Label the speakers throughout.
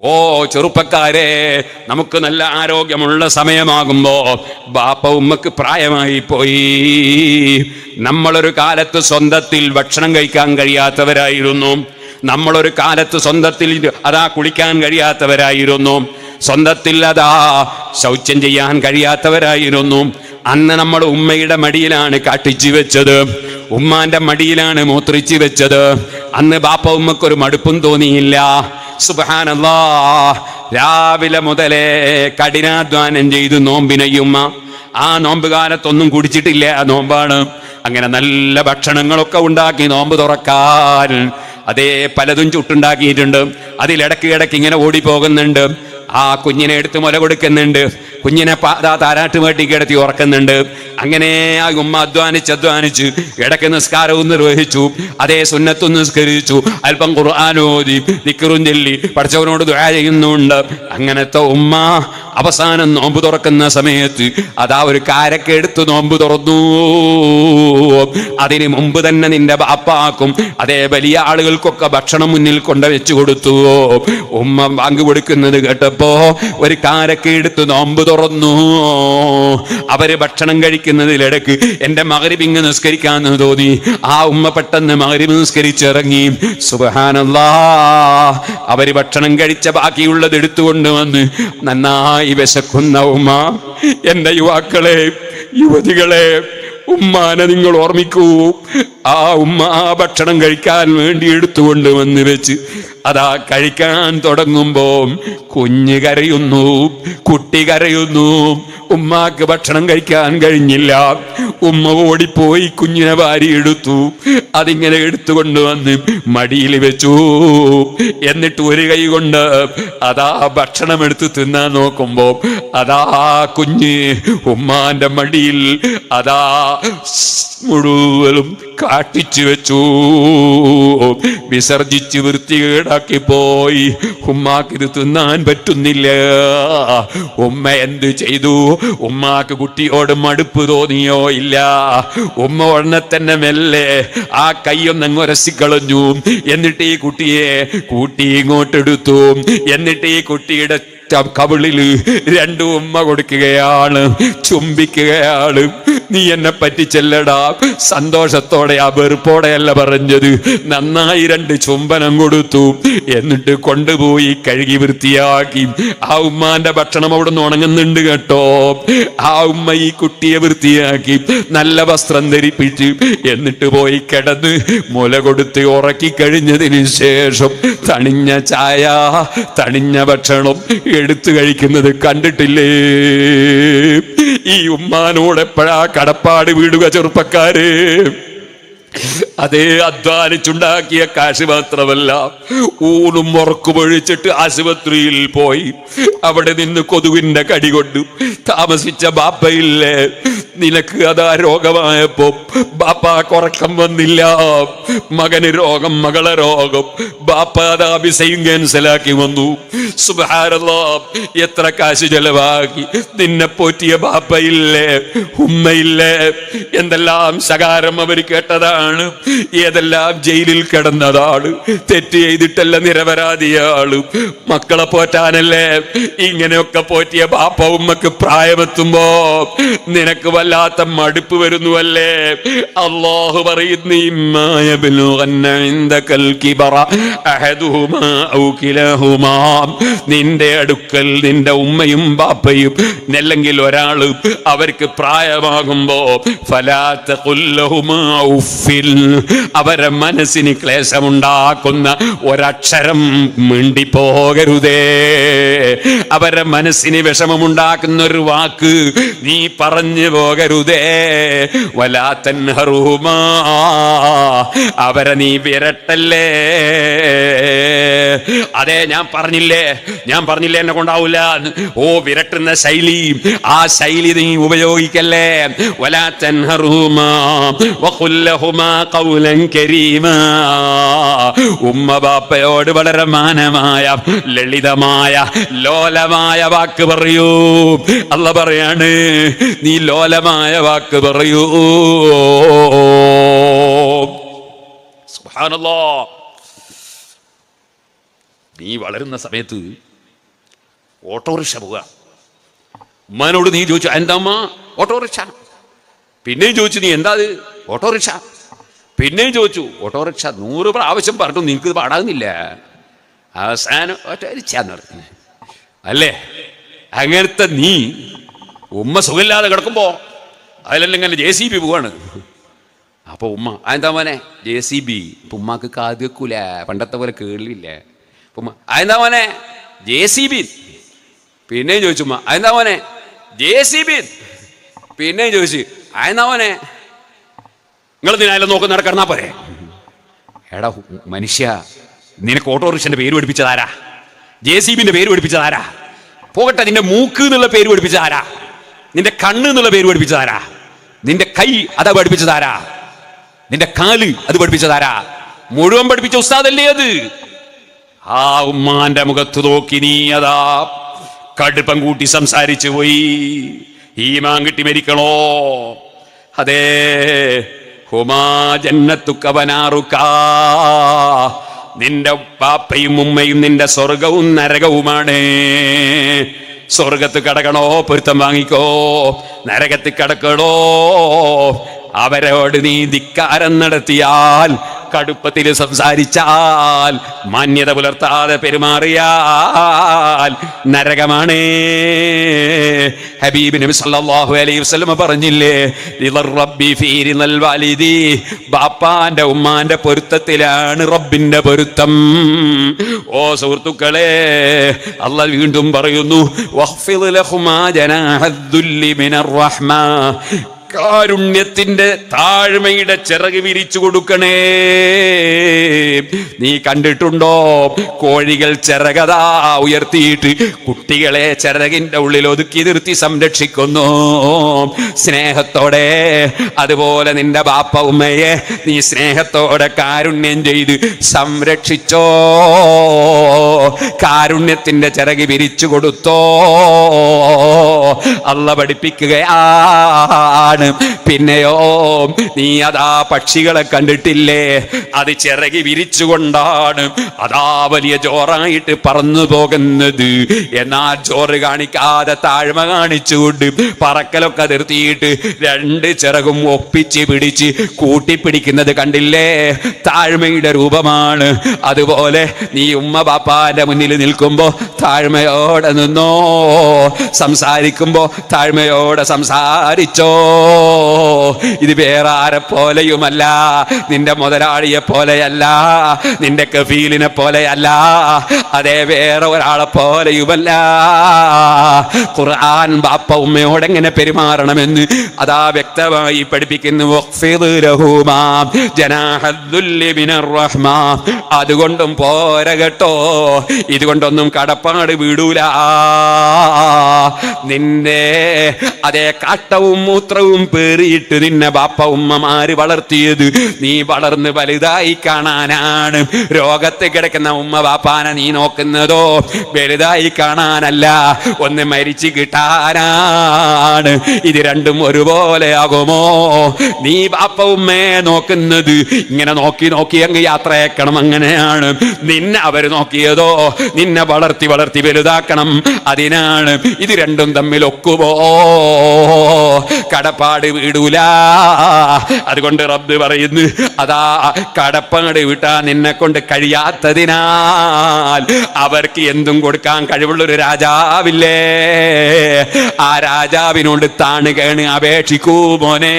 Speaker 1: ഓ ചെറുപ്പക്കാരെ, നമുക്ക് നല്ല ആരോഗ്യമുള്ള സമയമാകുമ്പോ ബാപ്പ ഉമ്മക്ക് പ്രായമായി പോയി. നമ്മളൊരു കാലത്ത് സ്വന്തത്തിൽ ഭക്ഷണം കഴിക്കാൻ കഴിയാത്തവരായിരുന്നു. നമ്മളൊരു കാലത്ത് സ്വന്തത്തിൽ കുളിക്കാൻ കഴിയാത്തവരായിരുന്നു. സ്വന്തത്തിൽ ശൗച്യം ചെയ്യാൻ കഴിയാത്തവരായിരുന്നു. അന്ന് നമ്മൾ ഉമ്മയുടെ മടിയിലാണ് കാട്ടിച്ചു വെച്ചത്, ഉമ്മാന്റെ മടിയിലാണ് മൂത്രിച്ചു വെച്ചത്. അന്ന് ബാപ്പ ഉമ്മക്കൊരു മടുപ്പും തോന്നിയില്ല. സുബ്ഹാനല്ലാഹ്, രാവിലെ മുതലേ കഠിനാധ്വാനം ചെയ്ത് നോമ്പിനെയുമ്മ ആ നോമ്പ് കാലത്തൊന്നും കുടിച്ചിട്ടില്ല, നോമ്പാണ്. അങ്ങനെ നല്ല ഭക്ഷണങ്ങളൊക്കെ ഉണ്ടാക്കി നോമ്പ് തുറക്കാൻ പലതും ചുട്ടുണ്ടാക്കിയിട്ടുണ്ട്. അതിലിടക്ക് ഇങ്ങനെ ഓടിപ്പോകുന്നുണ്ട്. ആ കുഞ്ഞിനെ എടുത്ത് മുല കൊടുക്കുന്നുണ്ട്, കുഞ്ഞിനെ താരാട്ട് വേട്ടി കിടത്തി ഉറക്കുന്നുണ്ട്. അങ്ങനെ ആ ഉമ്മ അധ്വാനിച്ച് ഇടയ്ക്ക് നിസ്കാരവും നിർവഹിച്ചു, സുന്നത്തും നിസ്കരിച്ചു, അല്പം ഖുർആനോദി ദിക്റും ചൊല്ലി പഠിച്ചവനോട് ദുആ ചെയ്യുന്നുണ്ട്. അങ്ങനത്തെ ഉമ്മ അവസാനം നോമ്പ് തുറക്കുന്ന സമയത്ത് ഒരു കാരക്ക എടുത്ത് നോമ്പ് തുറന്നു. അതിന് മുമ്പ് തന്നെ നിന്റെ ബാപ്പാക്കും വലിയ ആളുകൾക്കൊക്കെ ഭക്ഷണം മുന്നിൽ കൊണ്ടുവച്ചു കൊടുത്തു. ഉമ്മ ബാങ്ക് കൊടുക്കുന്നത് കേട്ടപ്പോ ഒരു കാരക്ക എടുത്ത് നോമ്പ് തുറന്നു. അവര് ഭക്ഷണം കഴിക്കുന്നതിലിടക്ക് എന്റെ മഗ്രിബ് ഇങ്ങ് നിസ്കരിക്കാന്ന് തോന്നി. ആ ഉമ്മ പെട്ടെന്ന് മഗ്രിബ് നിസ്കരിച്ചിറങ്ങി. സുബ്ഹാനല്ലാഹ്, അവര് ഭക്ഷണം കഴിച്ച ബാക്കിയുള്ളത് എടുത്തുകൊണ്ട് വന്ന് നന്നായി വിശക്കുന്ന ഉമ്മ, എന്റെ യുവാക്കളെ, യുവതികളെ, ഉമ്മാനെ നിങ്ങൾ ഓർമ്മിക്കൂ. ആ ഉമ്മ ആ ഭക്ഷണം കഴിക്കാൻ വേണ്ടി എടുത്തുകൊണ്ട് വന്ന് വെച്ച് കഴിക്കാൻ തുടങ്ങുമ്പോ കുഞ്ഞ് കരയുന്നു, കുട്ടി കരയുന്നു. ഉമ്മാക്ക് ഭക്ഷണം കഴിക്കാൻ കഴിഞ്ഞില്ല. ഉമ്മ ഓടിപ്പോയി കുഞ്ഞിനെ വാരിയെടുത്തു, അതിങ്ങനെ എടുത്തുകൊണ്ടുവന്ന് മടിയിൽ വെച്ചു. എന്നിട്ട് ഒരു കൈ കൊണ്ട് ഭക്ഷണം എടുത്ത് തിന്നാൻ നോക്കുമ്പോ കുഞ്ഞ് ഉമ്മാന്റെ മടിയിൽ മുഴുവനും കാട്ടിച്ചു വെച്ചു, വിസർജിച്ച് വൃത്തികേടാക്കി പോയി. ഉമ്മാക്ക് ഇത് തിന്നാൻ പറ്റുന്നില്ല. ഉമ്മ എന്ത് ചെയ്തു? ഉമ്മാക്ക് കുട്ടിയോട് മടുപ്പ് തോന്നിയോ? ഇല്ല. ഉമ്മ ഉടനെ തന്നെ മെല്ലെ ആ കൈയൊന്നങ്ങ് ഉരസിക്കളഞ്ഞു. എന്നിട്ട് ഈ കുട്ടിയെ കൂട്ടി ഇങ്ങോട്ടെടുത്തു. എന്നിട്ട് ഈ കുട്ടിയുടെ കവിളില് രണ്ടു ഉമ്മ കൊടുക്കുകയാണ്, ചുംബിക്കുകയാണ്. നീ എന്നെ പറ്റിച്ചെല്ലടാ. സന്തോഷത്തോടെ വെറുപ്പോടെയല്ല പറഞ്ഞത്, നന്നായി രണ്ട് ചുംബനം കൊടുത്തു. എന്നിട്ട് കൊണ്ടുപോയി കഴുകി വൃത്തിയാക്കി. ആ ഉമ്മാന്റെ ഭക്ഷണം അവിടെ നിന്ന് ഉണങ്ങുന്നുണ്ട് കേട്ടോ. ആ ഉമ്മ ഈ കുട്ടിയെ വൃത്തിയാക്കി നല്ല വസ്ത്രം ധരിപ്പിച്ച് എന്നിട്ട് പോയി കിടന്ന് മുല കൊടുത്ത് ഉറക്കി കഴിഞ്ഞതിന് ശേഷം തണിഞ്ഞ ചായ, തണിഞ്ഞ ഭക്ഷണം എടുത്തു കഴിക്കുന്നത് കണ്ടിട്ടില്ലേ? ഈ ഉമ്മാനോട് എപ്പോഴാ കടപ്പാട് വീടുക ചെറുപ്പക്കാരെ? അധ്വാനിച്ചുണ്ടാക്കിയ കാശ് മാത്രമല്ല, ഊണും ഉറക്കുമൊഴിച്ചിട്ട് ആശുപത്രിയിൽ പോയി അവിടെ നിന്ന് കൊതുകിന്റെ കടി കൊണ്ട് താമസിച്ച ബാപ്പയില്ലേ, നിനക്ക് രോഗമായപ്പോ ബാപ്പാക്ക് ഉറക്കം വന്നില്ല. മകന് രോഗം, മകളെ രോഗം, ബാപ്പ വിസയും ക്യാൻസലാക്കി വന്നു. സുബ്ഹാനല്ലാഹ്, എത്ര കാശ് ചെലവാക്കി. നിന്നെ പോറ്റിയ ബാപ്പയില്ലേ, ഉമ്മയില്ലേ, എന്തെല്ലാം ശകാരം അവർ കേട്ടതാണ്, ഏതെല്ലാം ജയിലിൽ കിടന്നതാണ്. തെറ്റ് ചെയ്തിട്ടല്ല നിരപരാധിയാണ്. മക്കളെ പോറ്റാനല്ലേ ഇങ്ങനെയൊക്കെ പോറ്റിയ ബാപ്പ ഉമ്മക്ക് പ്രായമെത്തുമ്പോ നിനക്ക് വല്ലാത്ത മടുപ്പ് വരുന്നുവല്ലേ? അല്ലാഹു പറയുന്നു, നിന്റെ അടുക്കൽ നിന്റെ ഉമ്മയും ബാപ്പയും അല്ലെങ്കിൽ ഒരാള് അവർക്ക് പ്രായമാകുമ്പോ അവരെ മനസ്സിന് ക്ലേശമുണ്ടാക്കുന്ന ഒരക്ഷരം മിണ്ടിപ്പോകരുതേ. അവരെ മനസ്സിന് വിഷമമുണ്ടാക്കുന്ന ഒരു വാക്ക് നീ പറഞ്ഞു പോകരുതേ. വലാ തൻഹറുമാ, അവരെ നീ വിരട്ടല്ലേ. ഞാൻ പറഞ്ഞില്ലേ എന്നെ കൊണ്ടാവൂല. വിരട്ടുന്ന ശൈലി, ആ ശൈലി നീ ഉപയോഗിക്കല്ലേ. വലാ തൻഹറുമാ വഖുല്ലഹുമാ ഖൗലൻ കരീമാ. ഉമ്മ ബാപ്പയോട് വളരെ മാനമായ, ലളിതമായ, ലോലമായ വാക്ക് പറയൂ. അല്ലാഹ് പറയാണ്, നീ ലോലമായ വാക്ക് പറയൂ. സുബ്ഹാനല്ലാഹ്. നീ വളരുന്ന സമയത്ത് ഓട്ടോറിക്ഷ പോവുക. ഉമ്മാനോട് നീ ചോദിച്ചു എന്താ അമ്മ? ഓട്ടോറിക്ഷ. പിന്നെയും ചോദിച്ചു നീ എന്താ അത്? ഓട്ടോറിക്ഷ. പിന്നെയും ചോദിച്ചു ഓട്ടോറിക്ഷ. 100 പ്രാവശ്യം പറഞ്ഞു നിനക്ക് പാടാകുന്നില്ല. അവസാനം ഓട്ടോറിക്ഷന്ന് പറഞ്ഞു. അല്ലേ? അങ്ങനത്തെ നീ ഉമ്മ സുഖമില്ലാതെ കിടക്കുമ്പോ അതിലെല്ലാം ഇങ്ങനെ JCB പോവാണ്. അപ്പൊ ഉമ്മ അതെന്താ മോനെ? JCB. ഇപ്പൊ ഉമ്മാക്ക് കാത് വെക്കൂല, പണ്ടത്തെ പോലെ കേളില്ല. ഉമ്മ അതെന്താ മോനെ? JCB. പിന്നെയും ചോദിച്ചു ഉമ്മ അതെന്താ മോനെ? JCB. പിന്നെയും ചോദിച്ചു അതെന്താ മോനെ? നിങ്ങൾ ഇതിനായാലും നോക്കി നടക്കണ പോരെ. എടാ മനുഷ്യ, നിനക്ക് ഓട്ടോറിക്ഷന്റെ പേര് പഠിപ്പിച്ചതാരാ? JCBന്റെ പേര് പഠിപ്പിച്ചതാരാ? പോകട്ടെ, നിന്റെ മൂക്ക് എന്നുള്ള പേര് പഠിപ്പിച്ചതാരാ? നിന്റെ കണ്ണ് എന്നുള്ള പേര് പഠിപ്പിച്ചതാരാ? നിന്റെ കൈ അതാ പഠിപ്പിച്ചതാരാ? നിന്റെ കാല് അത് പഠിപ്പിച്ചതാരാ? മുഴുവൻ പഠിപ്പിച്ച ഉസ്താദല്ലേ അത്? ആ ഉമ്മാന്റെ മുഖത്ത് നോക്കി നീ അതാ കടുപ്പം കൂട്ടി സംസാരിച്ചു പോയി. ഈമാൻ കിട്ടി മരിക്കണോ? അതേ, ഹുമാ ജന്നത്തുക വനാറുക. നിന്റെ പാപ്പയും ഉമ്മയും നിന്റെ സ്വർഗവും നരകവുമാണ്. സ്വർഗത്ത് കടക്കണോ പൊരുത്തം വാങ്ങിക്കോ, നരകത്തിൽ കടക്കണോ അവരോട് നീ ധിക്കാരം നടത്തിയാൽ, കടുപ്പത്തിൽ സംസാരിച്ചാൽ, മാന്യത പുലർത്താതെ പെരുമാറിയാൽ നരകമാണ്. ഹബീബ് നബി സല്ലല്ലാഹു അലൈഹി വസല്ലം പറഞ്ഞില്ലേ, റബ്ബി ഫീ റിളൽ വാലിദി, ബാപ്പാന്റെ ഉമ്മാന്റെ പൊരുത്തത്തിലാണ് റബ്ബിന്റെ പൊരുത്തം. ഓ സുഹൃത്തുക്കളെ, അല്ലാഹ് വീണ്ടും പറയുന്നു, വഖ്ഫിദ് ലഹുമാ ജനാഹദ്ദുല്ലി മിനർ റഹ്മ, കാരുണ്യത്തിന്റെ താഴ്മയുടെ ചിറക് വിരിച്ചു കൊടുക്കണേ. നീ കണ്ടിട്ടുണ്ടോ കോഴികൾ ചിറകതാ ഉയർത്തിയിട്ട് കുട്ടികളെ ചിറകിന്റെ ഉള്ളിൽ ഒതുക്കി നിർത്തി സംരക്ഷിക്കുന്നു സ്നേഹത്തോടെ? അതുപോലെ നിന്റെ ബാപ്പ ഉമ്മയെ നീ സ്നേഹത്തോടെ കാരുണ്യം ചെയ്ത് സംരക്ഷിച്ചോ, കാരുണ്യത്തിന്റെ ചിറക് വിരിച്ചു കൊടുത്തോ. അല്ലാഹ് പഠിപ്പിക്കുകയാണ്. പിന്നെയോ, നീ അതാ പക്ഷികളെ കണ്ടിട്ടില്ലേ? അത് ചിറകി വിരിച്ചുകൊണ്ടാണ് അതാ വലിയ ജോറായിട്ട് പറന്നു പോകുന്നത്. എന്നാൽ ജോറ് കാണിക്കാതെ താഴ്മ കാണിച്ചുകൊണ്ട് പറക്കലൊക്കെ നിർത്തിയിട്ട് 2 ചിറകും ഒപ്പിച്ച് പിടിച്ച് കൂട്ടിപ്പിടിക്കുന്നത് കണ്ടില്ലേ? താഴ്മയുടെ രൂപമാണ്. അതുപോലെ നീ ഉമ്മ ബാപ്പാന്റെ മുന്നിൽ നിൽക്കുമ്പോ താഴ്മയോടെ നിന്നോ, സംസാരിക്കുമ്പോ താഴ്മയോടെ സംസാരിച്ചോ. ഇത് വേറെ ആരെ പോലെയുമല്ല, നിന്റെ മുതലാളിയെ പോലെയല്ല, നിന്റെ കഫീലിനെ പോലെയല്ല, അതേ വേറെ ഒരാളെ പോലെയുമല്ല. ഖുർആൻ ബാപ്പ ഉമ്മയോട് എങ്ങനെ പെരുമാറണമെന്ന് അതാ വ്യക്തമായി പഠിപ്പിക്കുന്നു. വഖ്ഫിദ് ലഹുമാ ജനാഹദ്ദുല്ലി മിനർ റഹ്മ. അതുകൊണ്ടും പോര കേട്ടോ, ഇതുകൊണ്ടൊന്നും കടപ്പാട് വീടൂല. നിന്റെ അതേ കാട്ടവും മൂത്രവും പേറിയിട്ട് നിന്നെ ബാപ്പ ഉമ്മമാര് വളർത്തിയത് നീ വളർന്ന് വലുതായി കാണാനാണ്. രോഗത്ത് കിടക്കുന്ന ഉമ്മ ബാപ്പാനെ നീ നോക്കുന്നതോ വലുതായി കാണാനല്ല, ഒന്ന് മരിച്ചു കിട്ടാനാണ്. ഇത് രണ്ടും ഒരുപോലെ ആകുമോ? നീ ബാപ്പ ഉമ്മയെ നോക്കുന്നത് ഇങ്ങനെ നോക്കി നോക്കി അങ്ങ് യാത്രയാക്കണം, അങ്ങനെയാണ്. നിന്നെ അവര് നോക്കിയതോ നിന്നെ വളർത്തി വളർത്തി വലുതാക്കണം, അതിനാണ്. ഇത് രണ്ടും തമ്മിൽ ഒക്കുമോ? കടപ്പാട് വീടൂല. അതുകൊണ്ട് റബ്ബ് പറയുന്നു, അതാ കടപ്പാട് വീട്ടാൻ നിന്നെ കൊണ്ട് കഴിയാത്തതിനാൽ അവർക്ക് എന്തും കൊടുക്കാൻ കഴിവുള്ളൊരു രാജാവില്ലേ? ആ രാജാവിനോട് താണ് കേണ് അപേക്ഷിക്കൂ മോനെ.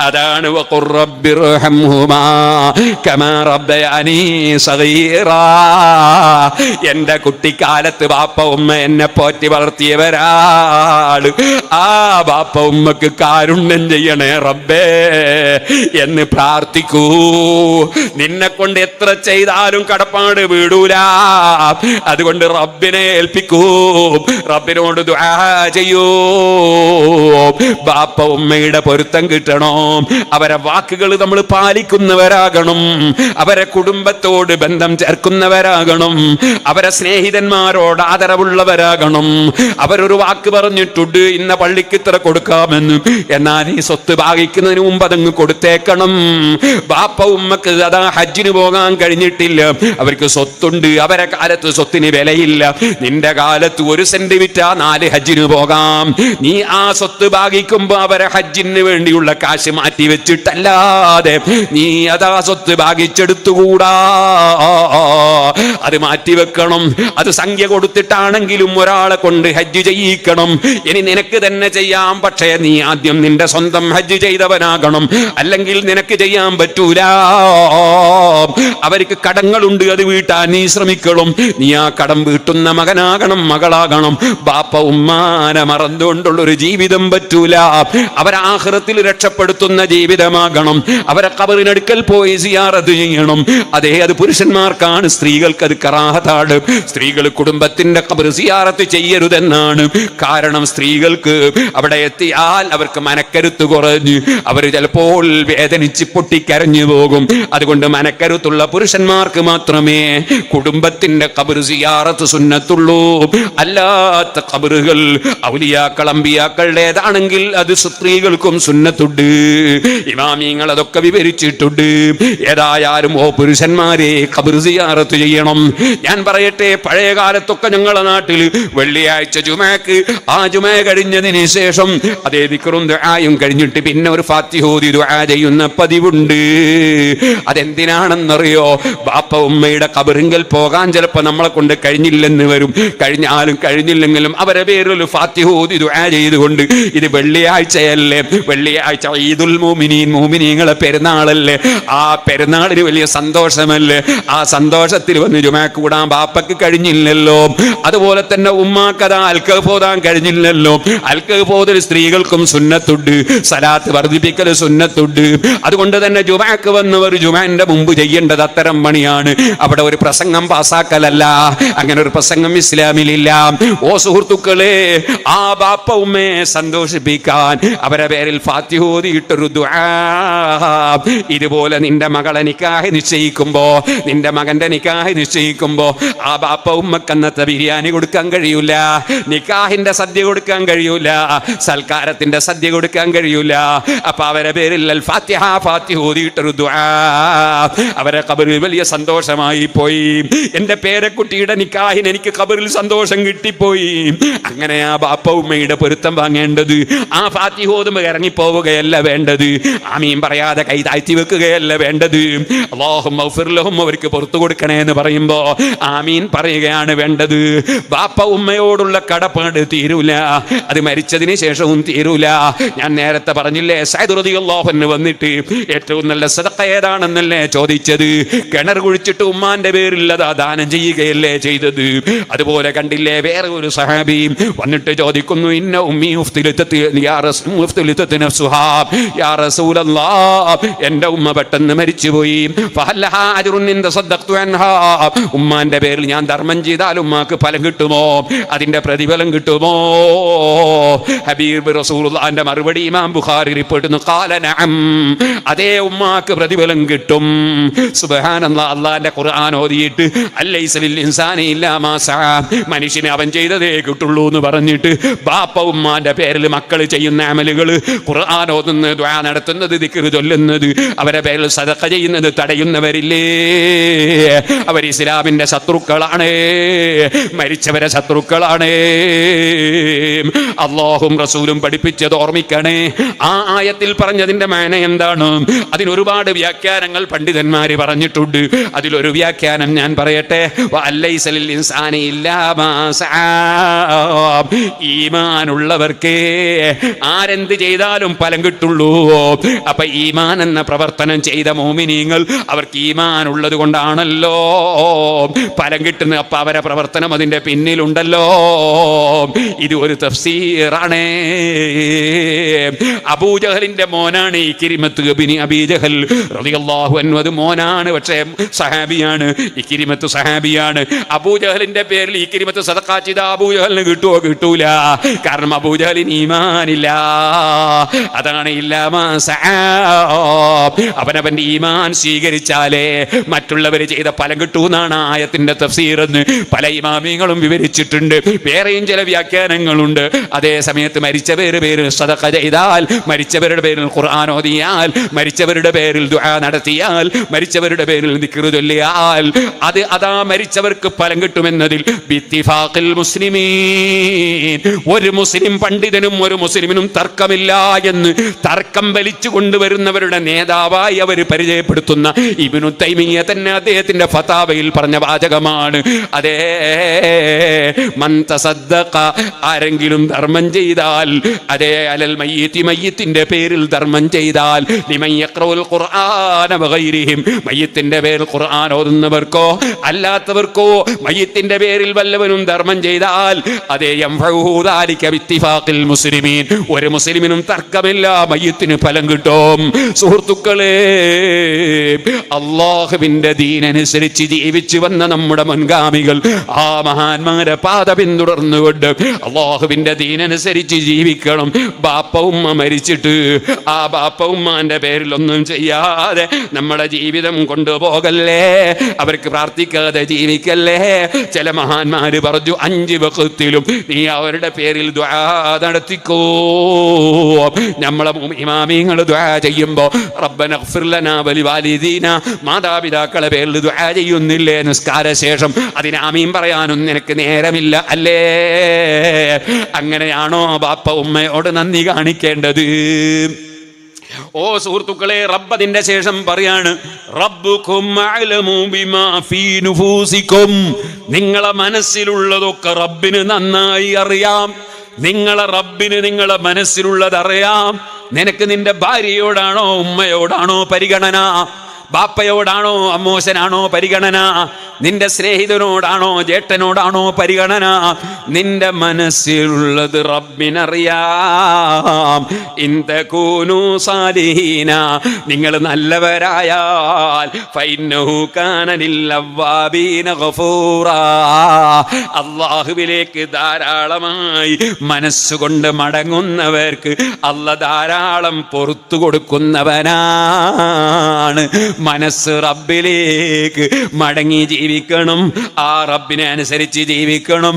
Speaker 1: അതാണ് വഖുർ റബ്ബിർഹംഹുമാ കമാ റബ്ബയാനി സഗീറാ. എന്റെ കുട്ടിക്കാലത്ത് ബാപ്പ ഉമ്മ എന്നെ പോറ്റി വളർത്തിയവരാണ്. ആ ബാപ്പ ഉമ്മക്ക് കാരുണ്യം ചെയ്യണേ റബ്ബേ എന്ന് പ്രാർത്ഥിക്കൂ. നിന്നെ കൊണ്ട് എത്ര ചെയ്താലും കടപ്പാട് വീടൂല. അതുകൊണ്ട് റബ്ബിനെ ഏൽപ്പിക്കൂ, റബ്ബിനോട് ദുആ ചെയ്യൂ. ബാപ്പ ഉമ്മയുടെ പൊരുത്തം കിട്ടണോ? അവരെ വാക്കുകൾ നമ്മൾ പാലിക്കുന്നവരാകണം, അവരെ കുടുംബത്തോട് ബന്ധം ചേർക്കുന്നവരാകണം, അവരെ സ്നേഹിതന്മാരോട് ആദരവുള്ളവരാകണം. അവരൊരു വാക്ക് പറഞ്ഞിട്ടുണ്ട്, ഇന്ന പള്ളി ആർക്ക് ഇത്ര കൊടുക്കാമെന്ന്. എന്നാൽ ഈ സ്വത്ത് ഭാഗിക്കുന്നതിന് മുമ്പ് അതങ്ങ് കൊടുത്തേക്കണം. ബാപ്പ ഉമ്മക്ക് അതാ ഹജ്ജിന് പോകാൻ കഴിഞ്ഞിട്ടില്ല, അവർക്ക് സ്വത്തുണ്ട്, അവരെ കാലത്ത് സ്വത്തിന് വിലയില്ല. നിന്റെ കാലത്ത് 1 സെന്റ് വിറ്റാ 4 ഹജ്ജിന് പോകാം. നീ ആ സ്വത്ത് ഭാഗിക്കുമ്പോ അവരെ ഹജ്ജിന് വേണ്ടിയുള്ള കാശ് മാറ്റി വെച്ചിട്ടല്ലാതെ നീ അതാ സ്വത്ത് ഭാഗിച്ചെടുത്തുകൂടാ. അത് മാറ്റിവെക്കണം. അത് സംഖ്യ കൊടുത്തിട്ടാണെങ്കിലും ഒരാളെ കൊണ്ട് ഹജ്ജ് ചെയ്യിക്കണം. ഇനി നിനക്ക് തന്നെ ചെയ്യാം, പക്ഷേ നീ ആദ്യം നിന്റെ സ്വന്തം ഹജ്ജ് ചെയ്തവനാകണം, അല്ലെങ്കിൽ നിനക്ക് ചെയ്യാൻ പറ്റൂല. അവർക്ക് കടങ്ങളുണ്ട്, അത് വീട്ടാൻ നീ ശ്രമിക്കണം. നീ ആ കടം വീട്ടുന്ന മകനാകണം, മകളാകണം. ബാപ്പ ഉമ്മാനെ മറന്നുകൊണ്ടുള്ളൊരു ജീവിതം പറ്റൂല. അവരെ ആഖിറത്തിൽ രക്ഷപ്പെടുത്തുന്ന ജീവിതമാകണം. അവരെ ഖബറിനടുക്കൽ പോയി സിയാറത്ത് ചെയ്യണം. അതേ, അത് പുരുഷന്മാർക്കാണ്, സ്ത്രീകൾക്ക് അത് കറാഹത്താണ്. സ്ത്രീകൾ കുടുംബത്തിന്റെ ഖബർ സിയാറത്ത് ചെയ്യരുതെന്നാണ്. കാരണം സ്ത്രീകൾക്ക് അവിടെ എത്തിയാൽ അവർക്ക് മനക്കരുത്ത് കുറഞ്ഞ് അവർ ചിലപ്പോൾ വേദനിച്ച് പൊട്ടിക്കരഞ്ഞു പോകും. അതുകൊണ്ട് മനക്കരുത്തുള്ള പുരുഷന്മാർക്ക് മാത്രമേ കുടുംബത്തിന്റെ ഖബർ സിയാറത്ത് സുന്നത്തുള്ളൂ. അല്ലാത്ത ഖബറുകൾ ഔലിയാക്കൾ അമ്പിയാക്കളുടേതാണെങ്കിൽ അത് സ്ത്രീകൾക്കും സുന്നത്തുണ്ട്. ഇമാമിങ്ങൾ അതൊക്കെ വിവരിച്ചിട്ടുണ്ട്. ഏതായാലും ഓ പുരുഷന്മാരെ, ഖബർ സിയാറത്ത് ചെയ്യണം. ഞാൻ പറയട്ടെ, പഴയ കാലത്തൊക്കെ ഞങ്ങളുടെ നാട്ടിൽ വെള്ളിയാഴ്ച ജുമഅക്ക്, ആ ജുമഅ കഴിഞ്ഞതിന് ശേഷം അതേ ദിക്റും ദുആയും കഴിഞ്ഞിട്ട് പിന്നെ ഒരു ഫാത്തിഹ ഓതി ദുആ ചെയ്യുന്ന പതിവുണ്ട്. അതെന്തിനാണെന്നറിയോ? ബാപ്പ ഉമ്മയുടെ ഖബറിങ്കൽ പോകാൻ ചിലപ്പോൾ നമ്മളെ കൊണ്ട് കഴിഞ്ഞില്ലെന്ന് വരും. കഴിഞ്ഞാലും കഴിഞ്ഞില്ലെങ്കിലും അവരെ പേരിൽ ഫാത്തിഹ ഓതി ദുആ ചെയ്തുകൊണ്ട്, ഇത് വെള്ളിയാഴ്ചയല്ലേ, വെള്ളിയാഴ്ച ഈദുൽ മുഅ്മിനീൻ, മുഅ്മിനീങ്ങളെ പെരുന്നാളല്ലേ, ആ പെരുന്നാളിന് വലിയ സന്തോഷമല്ലേ, ആ സന്തോഷത്തിൽ വന്ന് ജുമഅക്ക് കൂടാൻ ബാപ്പക്ക് കഴിഞ്ഞില്ലല്ലോ. അതുപോലെ തന്നെ ഉമ്മാക്കതാ അൽകഹഫ് ഓതാൻ കഴിഞ്ഞില്ലല്ലോ. അൽകഹഫ് ഓതൽ സ്ത്രീകൾക്കും സുന്നത്തുണ്ട്, സലാത്ത് വർദ്ധിപ്പിക്കൽ സുന്നത്തുണ്ട്. അതുകൊണ്ട് തന്നെ ജുമഅക്ക് വന്നവർ ജുമഅന്റെ മുമ്പ് ചെയ്യേണ്ടത് അത്തരം പണിയാണ്. അവിടെ ഒരു പ്രസംഗം പാസാക്കലല്ല. അങ്ങനെ ഒരു പ്രസംഗം ഇസ്ലാമിലില്ല. ഓ സുഹൃത്തുക്കളെ, ആ ബാപ്പ ഉമ്മയെ സന്തോഷിപ്പിക്കാൻ അവരെ പേരിൽ ഫാത്തിഹ ഓതിയിട്ടൊരു ദുആ. ഇതുപോലെ നിന്റെ മകളെ നിക്കാഹ് നിശ്ചയിക്കുമ്പോ, നിന്റെ മകന്റെ നിക്കാഹ് നിശ്ചയിക്കുമ്പോ ആ ബാപ്പ ഉമ്മക്ക് അന്നത്തെ ബിരിയാണി കൊടുക്കാൻ കഴിയൂല, നിക്കാഹിന്റെ സദ്യ കൊടുക്കാൻ കഴിയൂല, സൽക്കാരത്തിന്റെ സദ്യ കൊടുക്കാൻ കഴിയൂല. അപ്പൊ അവരെ പേരിൽ അൽ ഫാത്തിഹ, ഫാത്തിഹ ഓതിയിട്ടൊരു ദുആ അവരെ ഖബറിൽ വലിയ സന്തോഷമായി പോയി. എന്റെ പേരക്കുട്ടിയുടെ നിക്കാഹിന് എനിക്ക് ഖബറിൽ സന്തോഷം കിട്ടിപ്പോയി. അങ്ങനെ ആ ബാപ്പ ഉമ്മയുടെ പൊരുത്തം വാങ്ങേണ്ടത്. ആ ഫാത്തിഹ ഓതുമ്പോൾ ഇറങ്ങിപ്പോവുകയല്ല വേണ്ടത്, ആമീൻ പറയാതെ കൈ താഴ്ത്തി വെക്കുകയല്ല വേണ്ടത്. അല്ലാഹുമ്മ ഗ്ഫിർ ലഹും, അവർക്ക് പുറത്തു കൊടുക്കണേ എന്ന് പറയുമ്പോ ആമീൻ പറയുകയാണ് വേണ്ടത്. ബാപ്പ ഉമ്മയോടുള്ള കടപ്പാട് തീരൂല, അത് മരിച്ചതിന് ശേഷവും തീരൂല. ഞാൻ നേരത്തെ പറഞ്ഞില്ലേ, സഅദ് റളിയല്ലാഹു അൻഹു വന്നിട്ട് ഏറ്റവും നല്ല സദഖ ഏതാണെന്നല്ലേ ചോദിച്ചത്. കിണർ കുഴിച്ചിട്ട് ഉമ്മാന്റെ പേരിൽ അതാ ദാനം ചെയ്യുകയല്ലേ ചെയ്തത്. അതുപോലെ കണ്ടില്ലേ, വേറെ ഒരു സഹാബി വന്നിട്ട് ചോദിക്കുന്നു, ഇന്ന ഉമ്മി യാ റസൂലല്ലാഹ്, എന്റെ ഉമ്മ പെട്ടെന്ന് മരിച്ചുപോയി. ഉമ്മാന്റെ പേരിൽ ഞാൻ ധർമ്മം ചെയ്താൽ ഉമ്മാക്ക് ഫലം കിട്ടുമോ, അതിന്റെ പ്രതിഫലം കിട്ടുമോ? ഹബീബ് റസൂലുള്ളാഹിന്റെ മറുപടി ഇമാം ബുഖാരി റിപ്പോർട്ട് ചെയ്യുന്നു, ഖാല നഅം, അതേ ഉമ്മാക്ക് പ്രതിഫലം കിട്ടും. സുബ്ഹാനല്ലാഹ്, അല്ലാഹുവിന്റെ ഖുർആൻ ഓതിയിട്ട് അലൈസ ലിൽ ഇൻസാനി ഇല്ലാ മാ സഅ, മനുഷ്യന് അവൻ ചെയ്തതേ കിട്ടുള്ളൂ എന്ന് പറഞ്ഞിട്ട് ബാപ്പ ഉമ്മാന്റെ പേരിൽ മക്കൾ ചെയ്യുന്ന അമലുകൾ, ഖുർആൻ ഓതുന്നത്, ദുആ നടത്തുന്നത്, ദിക്ർ ചൊല്ലുന്നത്, അവരെ പേരിൽ സദഖ ചെയ്യുന്നത് തടയുന്നവരില്ലേ, അവർ ഇസ്ലാമിന്റെ ശത്രുക്കളാണ്, മരിച്ചവരെ ശത്രുക്കളാണ്. അല്ലാഹും റസൂലും പഠിപ്പിച്ചത് ഓർമ്മിക്കണേ. ആ ആയത്തിൽ പറഞ്ഞതിന്റെ മാന എന്താണ്? അതിനൊരുപാട് വ്യാഖ്യാനങ്ങൾ പണ്ഡിതന്മാര് പറഞ്ഞിട്ടുണ്ട്. അതിലൊരു വ്യാഖ്യാനം ഞാൻ പറയട്ടെ. വഅലൈസ ലിൽ ഇൻസാനി ഇല്ലാ മാ സഅ, ഈമാനുള്ളവർക്ക് ആരെന്ത് ചെയ്താലും ഫലം കിട്ടുള്ളൂ. അപ്പൊ ഈമാൻ എന്ന പ്രവർത്തനം ചെയ്ത മുഅ്മിനീങ്ങൾ, അവർക്ക് ഈമാൻ ഉള്ളത് കൊണ്ടാണല്ലോ ഫലം കിട്ടുന്നത്. അപ്പൊ അവരെ പ്രവർത്തനം അതിന്റെ പിന്നിലുണ്ടല്ലോ. ഇത് ഒരു തഫ്സീറാണ്. അബൂജഹലിന്റെ മോനാണ് ഇക്രിമത്ത് ഇബ്നു അബീ ജഹൽ റളിയല്ലാഹു അൻഹു. അത് മോനാണ്, പക്ഷേ സഹാബിയാണ്. ഇക്രിമത്ത് സഹാബിയാണ്. അബൂജഹലിന്റെ പേരിൽ ഇക്രിമത്ത് സദഖ ചെയ്ത അബൂജഹലിന് കിട്ടുമോ? കിട്ടൂല. കാരണം അബൂജഹലിന് ഈമാനില്ല. അതാണ് ഇല്ലാമാ സഅ. അവനവന്റെ ഈമാൻ സ്വീകരിച്ചാലേ മറ്റുള്ളവർ ചെയ്ത ഫലം കിട്ടൂന്നാണ് ആയത്തിന്റെ തഫ്സീർ എന്ന് പല ഇമാമിങ്ങളും വിവരിച്ചിട്ടുണ്ട്. വേറെയും ചില വ്യാഖ്യാനങ്ങളുണ്ട്. അതേ സമയത്ത് മരിച്ചവരുടെ പേരിൽ സദഖ ചെയ്താൽ, മരിച്ചവരുടെ പേരിൽ ഖുർആൻ ഓതിയാൽ, മരിച്ചവരുടെ പേരിൽ ദുആ നടത്തിയാൽ, മരിച്ചവരുടെ പേരിൽ ദിക്ർ ചൊല്ലിയാൽ അതാ മരിച്ചവർക്ക് ഫലം കിട്ടുമെന്നതിൽ ബിത്തിഫാഖിൽ മുസ്ലിമീൻ, ഒരു മുസ്ലിം പണ്ഡിതനും ഒരു മുസ്ലിമിനും തർക്കമില്ല എന്ന് തർക്കം വലിച്ചു കൊണ്ടുവരുന്നവരുടെ നേതാവായി അവർ പരിചയപ്പെടുത്തുന്ന ഇബ്നു തൈമിയ്യ തന്നെ അദ്ദേഹത്തിന്റെ ഫതാവയിൽ പറഞ്ഞ വാചകമാണ്. അതേ, മൻ തസദ്ദഖ, ആരെങ്കിലും ധർമ്മം ചെയ്താൽ, അതേ അലൽ മയ്യിത്തി, മയ്യിത്തിന്റെ പേരിൽ ധർമ്മം ചെയ്താൽ, ലിമൻ യഖ്റഉൽ ഖുർആന വഗൈരിഹിം, മയ്യിത്തിന്റെ പേരിൽ ഖുർആൻ ഓതുന്നവർക്കോ അല്ലാത്തവർക്കോ മയ്യിത്തിന്റെ പേരിൽ വല്ലവനും ധർമ്മം ചെയ്താൽ, അതേ യംഫഉഹു ദാലിക ബിത്തിഫാഖിൽ മുസ്ലിമീൻ, ഒരു മുസ്ലിമിനും തർക്കമില്ല, മയ്യിത്തിന് ഫലം കിട്ടും. സുഹൃത്തുക്കളെ, അല്ലാഹുവിന്റെ ദീനനുസരിച്ച് ജീവിച്ചു വന്ന നമ്മുടെ മുൻഗാമികൾ ആ മഹാന്മാരെ പാത പിന്തുടർന്നുകൊണ്ട് അല്ലാഹുവിന്റെ ദീനനുസരിച്ച് ജീവിക്കണം. ബാപ്പ ഉമ്മ മരിച്ചിട്ട് ആ ബാപ്പ ഉമ്മാന്റെ പേരിൽ ഒന്നും ചെയ്യാതെ നമ്മുടെ ജീവിതം കൊണ്ടുപോകല്ലേ, അവർക്ക് പ്രാർത്ഥിക്കാതെ ജീവിക്കല്ലേ. ചില മഹാന്മാര് പറഞ്ഞു, 5 വഖത്തിലും നീ അവരുടെ പേരിൽ ദുആ നടത്തിക്കോ. നമ്മളെ ഇമാമിങ്ങൾ ദുആ ചെയ്യുമ്പോ റബ്ബന ഗ്ഫിർ ലനാ വലിവാലിദീന, മാതാപിതാക്കളെ പേരിൽ ദുആ ചെയ്യുന്നില്ലേ നിസ്കാര ശേഷം? അതിന് ആമീൻ പറയാനും നിനക്ക് നേരമില്ല അല്ലേ? അങ്ങനെയാണോ ബാപ്പ ഉമ്മയോട് നന്ദി കാണിക്കേണ്ടത്? ഓ സുഹൃത്തുക്കളെ, റബ്ബതിന്റെ ശേഷം പറയാണ്, റബ്ബുക്കും അഅലമു ബിമാ ഫീ നുഫൂസിക്കും, നിങ്ങളെ മനസ്സിലുള്ളതൊക്കെ റബ്ബിന് നന്നായി അറിയാം. റബ്ബിന് നിങ്ങളെ മനസ്സിലുള്ളത് അറിയാം. നിനക്ക് നിന്റെ ഭാര്യയോടാണോ ഉമ്മയോടാണോ പരിഗണന? ബാപ്പയോടാണോ അമ്മോശനാണോ പരിഗണന? നിന്റെ സ്നേഹിതനോടാണോ ജേട്ടനോടാണോ പരിഗണന? നിന്റെ മനസ്സിലുള്ളത് റബ്ബിനറിയാം. ഇൻ തകൂനു സാലിഹീന, നിങ്ങൾ നല്ലവരായാൽ ഫഇന്നഹു കാന ലില്ലവ്വാബീന ഗഫൂറാ, അല്ലാഹുവിലേക്ക് ധാരാളമായി മനസ്സുകൊണ്ട് മടങ്ങുന്നവർക്ക് അല്ലാഹ് ധാരാളം പൊറുത്തു കൊടുക്കുന്നവനാണ്. മനസ്സ് റബ്ബിലേക്ക് മടങ്ങി ജീവിക്കണം, ആ റബ്ബിനെ അനുസരിച്ച് ജീവിക്കണം.